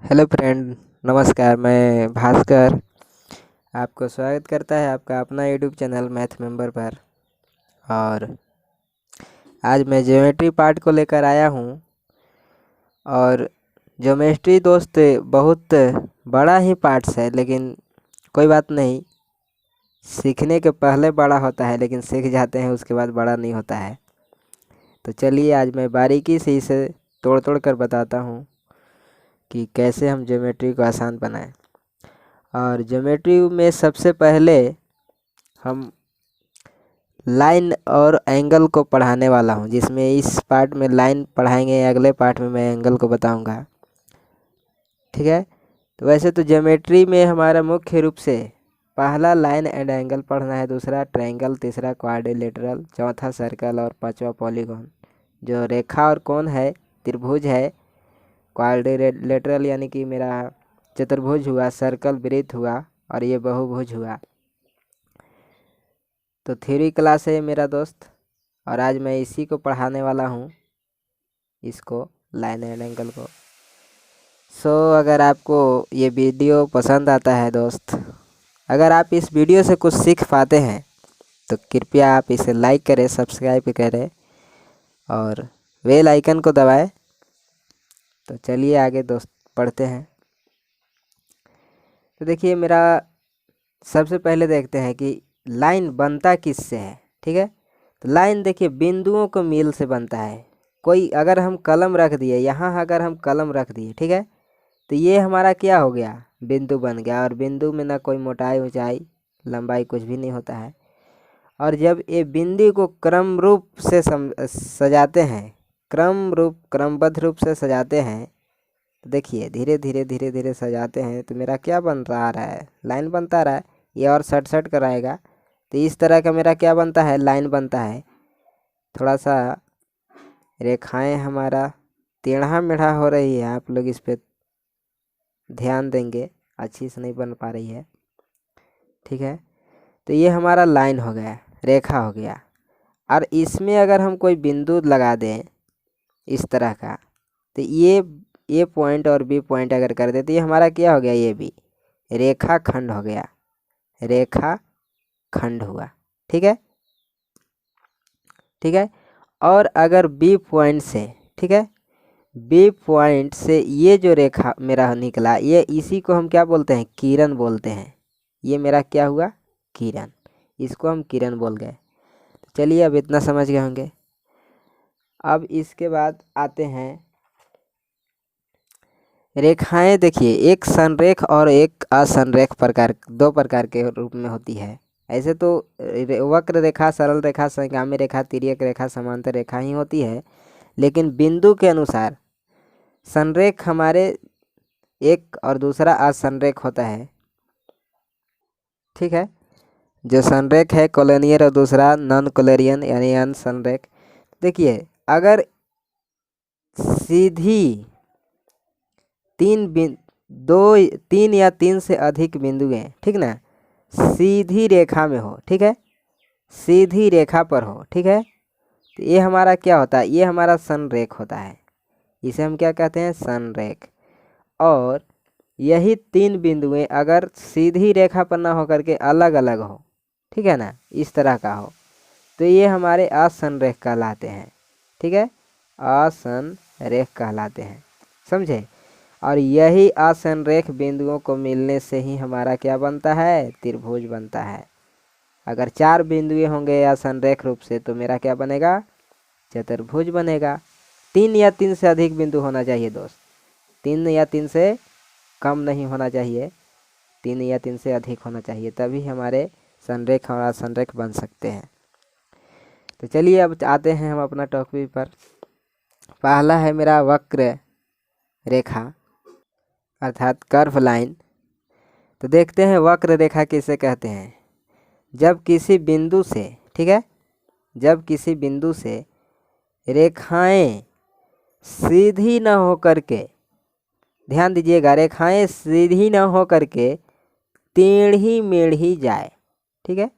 Hello friend, नमस्कार। मैं भास्कर आपको स्वागत करता है आपका अपना यूट्यूब चैनल मैथ मेंबर पर। और आज मैं ज्योमेट्री पार्ट को लेकर आया हूँ। और ज्योमेट्री दोस्त बहुत बड़ा ही पार्ट्स है, लेकिन कोई बात नहीं। सीखने के पहले बड़ा होता है, लेकिन सीख जाते हैं उसके बाद बड़ा नहीं होता है। तो चलिए आज मैं बारीकी से इसे तोड़ तोड़ कर बताता हूँ कि कैसे हम ज्योमेट्री को आसान बनाएं। और ज्योमेट्री में सबसे पहले हम लाइन और एंगल को पढ़ाने वाला हूँ, जिसमें इस पार्ट में लाइन पढ़ाएंगे, अगले पार्ट में मैं एंगल को बताऊँगा। ठीक है। तो वैसे तो ज्योमेट्री में हमारा मुख्य रूप से पहला लाइन एंड एंगल पढ़ना है, दूसरा ट्रायंगल, तीसरा क्वाड्रिलेटरल, चौथा सर्कल और पांचवा पॉलीगॉन। जो रेखा और कोण है, त्रिभुज है, क्वाड्रिलेटरल यानी कि मेरा चतुर्भुज हुआ, सर्कल वृत्त हुआ और ये बहुभुज हुआ। तो थ्योरी क्लास है मेरा दोस्त, और आज मैं इसी को पढ़ाने वाला हूँ, इसको लाइन एंड एंगल को। अगर आपको ये वीडियो पसंद आता है दोस्त, अगर आप इस वीडियो से कुछ सीख पाते हैं तो कृपया आप इसे लाइक करें, सब्सक्राइब करें और बेल आइकन को दबाएं। तो चलिए आगे दोस्त पढ़ते हैं। तो देखिए, मेरा सबसे पहले देखते हैं कि लाइन बनता किससे है। ठीक है। तो लाइन देखिए बिंदुओं को मील से बनता है। कोई अगर हम कलम रख दिए यहाँ, अगर हम कलम रख दिए, ठीक है, तो ये हमारा क्या हो गया, बिंदु बन गया। और बिंदु में ना कोई मोटाई, ऊंचाई, लंबाई कुछ भी नहीं होता है। और जब ये बिंदु को क्रम रूप से सजाते हैं, क्रमबद्ध रूप से सजाते हैं, तो देखिए धीरे धीरे धीरे धीरे सजाते हैं तो मेरा क्या बन रहा है, लाइन बनता रहा है। ये और सट कराएगा तो इस तरह का मेरा क्या बनता है, लाइन बनता है। थोड़ा सा रेखाएं हमारा टेढ़ा मेढ़ा हो रही है, आप लोग इस पे ध्यान देंगे, अच्छी से नहीं बन पा रही है। ठीक है। तो ये हमारा लाइन हो गया, रेखा हो गया। और इसमें अगर हम कोई बिंदु लगा दें इस तरह का, तो ये पॉइंट और बी पॉइंट अगर कर दे तो ये हमारा क्या हो गया, ये भी रेखा खंड हो गया, रेखा खंड हुआ। ठीक है। ठीक है। और अगर बी पॉइंट से, ठीक है, बी पॉइंट से ये जो रेखा मेरा निकला, ये इसी को हम क्या बोलते हैं, किरण बोलते हैं। ये मेरा क्या हुआ, किरण, इसको हम किरण बोल गए। चलिए अब इतना समझ गए होंगे। अब इसके बाद आते हैं रेखाएं। देखिए एक संरेख और एक असंरेख प्रकार, दो प्रकार के रूप में होती है। ऐसे तो वक्र रेखा, सरल रेखा, संगामी रेखा, तिर्यक रेखा, समांतर रेखा ही होती है। लेकिन बिंदु के अनुसार संरेख हमारे एक और दूसरा असंरेख होता है। ठीक है। जो संरेख है कोलिनियर और दूसरा नॉन कोलिनियर यानी अनसंरेख। देखिए अगर सीधी तीन या तीन से अधिक बिंदुएं, ठीक ना, सीधी रेखा में हो, ठीक है, सीधी रेखा पर हो, ठीक है, तो ये हमारा क्या होता है, ये हमारा संरेख होता है। इसे हम क्या कहते हैं, संरेख। और यही तीन बिंदुएं अगर सीधी रेखा पर ना होकर के अलग अलग हो, ठीक है ना, इस तरह का हो, तो ये हमारे असंरेख कहलाते हैं। ठीक है, असंरेख कहलाते हैं, समझे। और यही असंरेख बिंदुओं को मिलने से ही हमारा क्या बनता है, त्रिभुज बनता है। अगर चार बिंदुएं होंगे असंरेख रूप से तो मेरा क्या बनेगा, चतुर्भुज बनेगा। तीन या तीन से अधिक बिंदु होना चाहिए दोस्त, तीन या तीन से कम नहीं होना चाहिए, तीन या तीन से अधिक होना चाहिए, तभी हमारे संरेख और असंरेख बन सकते हैं। तो चलिए अब आते हैं हम अपना टॉपिक पर। पहला है मेरा वक्र रेखा अर्थात कर्व लाइन। तो देखते हैं वक्र रेखा किसे कहते हैं। जब किसी बिंदु से, ठीक है, जब किसी बिंदु से रेखाएं सीधी न हो करके, ध्यान दीजिएगा, रेखाएं सीधी न हो करके टेढ़ी मेढ़ी जाए, ठीक है,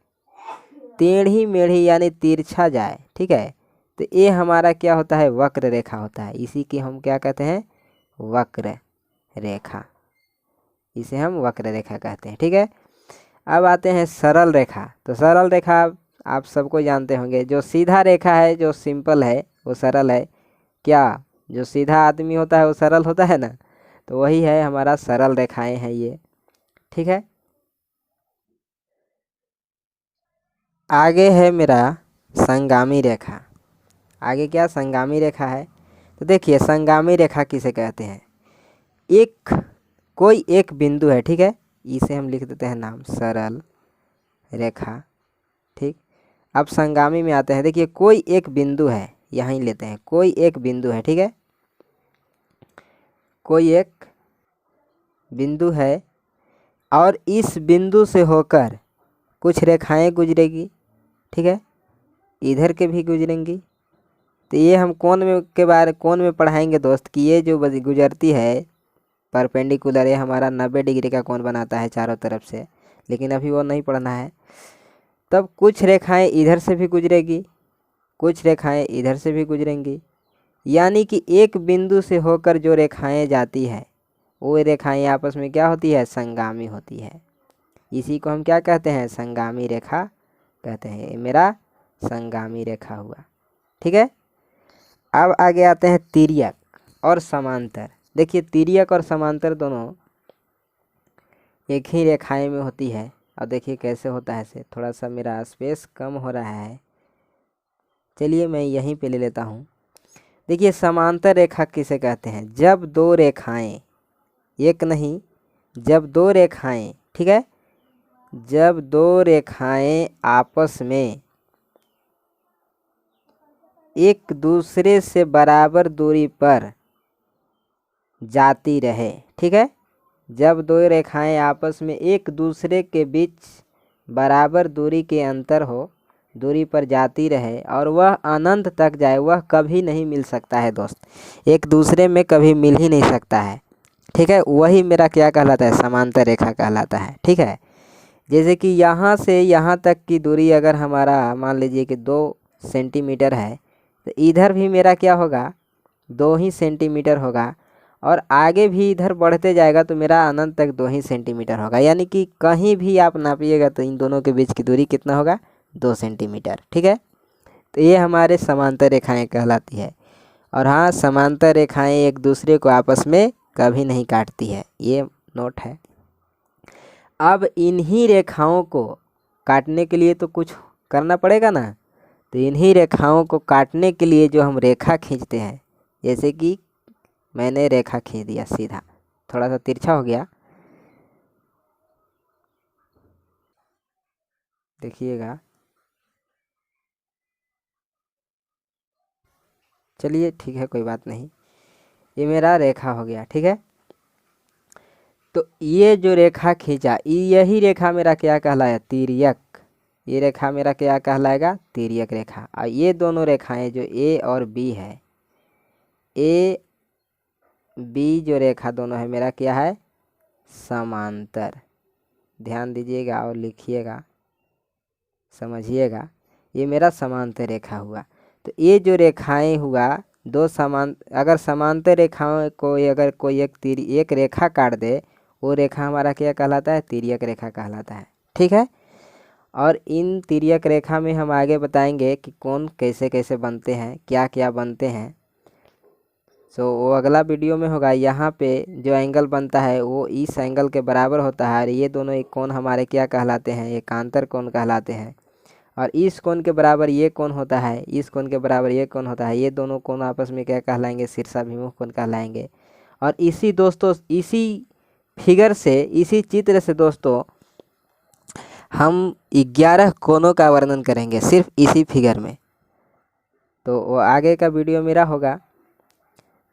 टेढ़ी मेढ़ी यानी तिरछा जाए, ठीक है, तो ये हमारा क्या होता है, वक्र रेखा होता है। इसी की हम क्या कहते हैं, वक्र रेखा, इसे हम वक्र रेखा कहते हैं। ठीक है, अब आते हैं सरल रेखा। तो सरल रेखा आप सबको जानते होंगे, जो सीधा रेखा है, जो सिंपल है वो सरल है। क्या जो सीधा आदमी होता है वो सरल होता है ना, तो वही है हमारा सरल रेखाएं हैं ये। ठीक है, आगे है मेरा संगामी रेखा। आगे क्या संगामी रेखा है, तो देखिए संगामी रेखा किसे कहते हैं। कोई एक बिंदु है, ठीक है, इसे हम लिख देते हैं नाम सरल रेखा। ठीक, अब संगामी में आते हैं। देखिए कोई एक बिंदु है, यहीं लेते हैं, कोई एक बिंदु है। ठीक है, कोई एक बिंदु है और इस बिंदु से होकर कुछ रेखाएं गुजरेगी। ठीक है, इधर के भी गुजरेंगी। तो ये हम कोण में पढ़ाएंगे दोस्त कि ये जो गुजरती है परपेंडिकुलर, ये हमारा 90 डिग्री का कोण बनाता है चारों तरफ से, लेकिन अभी वो नहीं पढ़ना है। तब कुछ रेखाएं इधर से भी गुजरेगी, कुछ रेखाएं इधर से भी गुजरेंगी, यानी कि एक बिंदु से होकर जो रेखाएं जाती है वो रेखाएं आपस में क्या होती है, संगामी होती है। इसी को हम क्या कहते हैं, संगामी रेखा कहते हैं। ये मेरा संगामी रेखा हुआ। ठीक है, अब आगे आते हैं तिर्यक और समांतर। देखिए तिर्यक और समांतर दोनों एक ही रेखाएं में होती है। और देखिए कैसे होता है, से थोड़ा सा मेरा स्पेस कम हो रहा है, चलिए मैं यहीं पे ले लेता हूँ। देखिए समांतर रेखा किसे कहते हैं, जब दो रेखाएं, एक नहीं, जब दो रेखाएं, ठीक है, जब दो रेखाएं आपस में एक दूसरे से बराबर दूरी पर जाती रहे। ठीक है, जब दो रेखाएं आपस में एक दूसरे के बीच बराबर दूरी के अंतर हो, दूरी पर जाती रहे और वह अनंत तक जाए, वह कभी नहीं मिल सकता है दोस्त, एक दूसरे में कभी मिल ही नहीं सकता है। ठीक है, वही मेरा क्या कहलाता है, समांतर रेखा कहलाता है। ठीक है, जैसे कि यहाँ से यहाँ तक की दूरी अगर हमारा मान लीजिए कि 2 सेंटीमीटर है, तो इधर भी मेरा क्या होगा, 2 ही सेंटीमीटर होगा, और आगे भी इधर बढ़ते जाएगा तो मेरा अनंत तक 2 ही सेंटीमीटर होगा। यानी कि कहीं भी आप नापिएगा तो इन दोनों के बीच की दूरी कितना होगा, 2 सेंटीमीटर। ठीक है, तो ये हमारे समांतर रेखाएं कहलाती है। और हाँ, समांतर रेखाएं एक दूसरे को आपस में कभी नहीं काटती है, ये नोट है। अब इन्हीं रेखाओं को काटने के लिए तो कुछ करना पड़ेगा ना, तो इन्हीं रेखाओं को काटने के लिए जो हम रेखा खींचते हैं, जैसे कि मैंने रेखा खींच दिया सीधा, थोड़ा सा तिरछा हो गया, देखिएगा, चलिए ठीक है, कोई बात नहीं, ये मेरा रेखा हो गया। ठीक है, तो ये जो रेखा खींचा, यही रेखा मेरा क्या कहलाया, तिर्यक। ये रेखा मेरा क्या कहलाएगा, तिर्यक रेखा। और ये दोनों रेखाएं जो ए और बी है, ए बी जो रेखा दोनों है मेरा क्या है, समांतर। ध्यान दीजिएगा और लिखिएगा, समझिएगा, ये मेरा समांतर रेखा हुआ। तो ये जो रेखाएं हुआ, अगर समांतर रेखाओं को अगर कोई एक रेखा काट दे, वो रेखा हमारा क्या कहलाता है, तिर्यक रेखा कहलाता है। ठीक है, और इन तिर्यक रेखा में हम आगे बताएंगे कि कौन कैसे कैसे बनते हैं, क्या क्या बनते हैं। सो वो अगला वीडियो में होगा। यहाँ पे जो एंगल बनता है वो इस एंगल के बराबर होता है, और ये दोनों एक कोण हमारे क्या कहलाते हैं, एकांतर कोण कहलाते हैं। और इस कोण के बराबर ये कोण होता है, इस कोण के बराबर ये कोण होता है, ये दोनों कोण आपस में क्या कहलाएंगे, शीर्षाभिमुख कोण कहलाएंगे। और इसी दोस्तों, इसी फिगर से, इसी चित्र से दोस्तों हम 11 कोणों का वर्णन करेंगे सिर्फ इसी फिगर में। तो वो आगे का वीडियो मेरा होगा,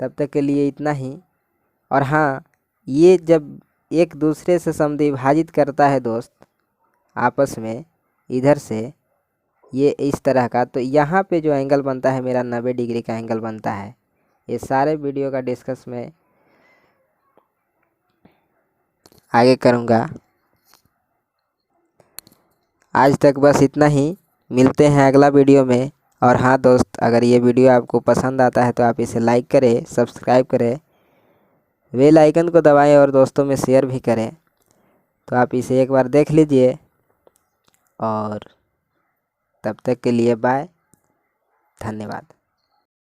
तब तक के लिए इतना ही। और हाँ, ये जब एक दूसरे से समद्विभाजित करता है दोस्त आपस में, इधर से ये इस तरह का, तो यहाँ पे जो एंगल बनता है मेरा 90 डिग्री का एंगल बनता है। ये सारे वीडियो का डिस्कस मैं आगे करूँगा। आज तक बस इतना ही, मिलते हैं अगला वीडियो में। और हाँ दोस्त, अगर ये वीडियो आपको पसंद आता है तो आप इसे लाइक करें, सब्सक्राइब करें, बेल आइकन को दबाएं और दोस्तों में शेयर भी करें। तो आप इसे एक बार देख लीजिए और तब तक के लिए बाय, धन्यवाद।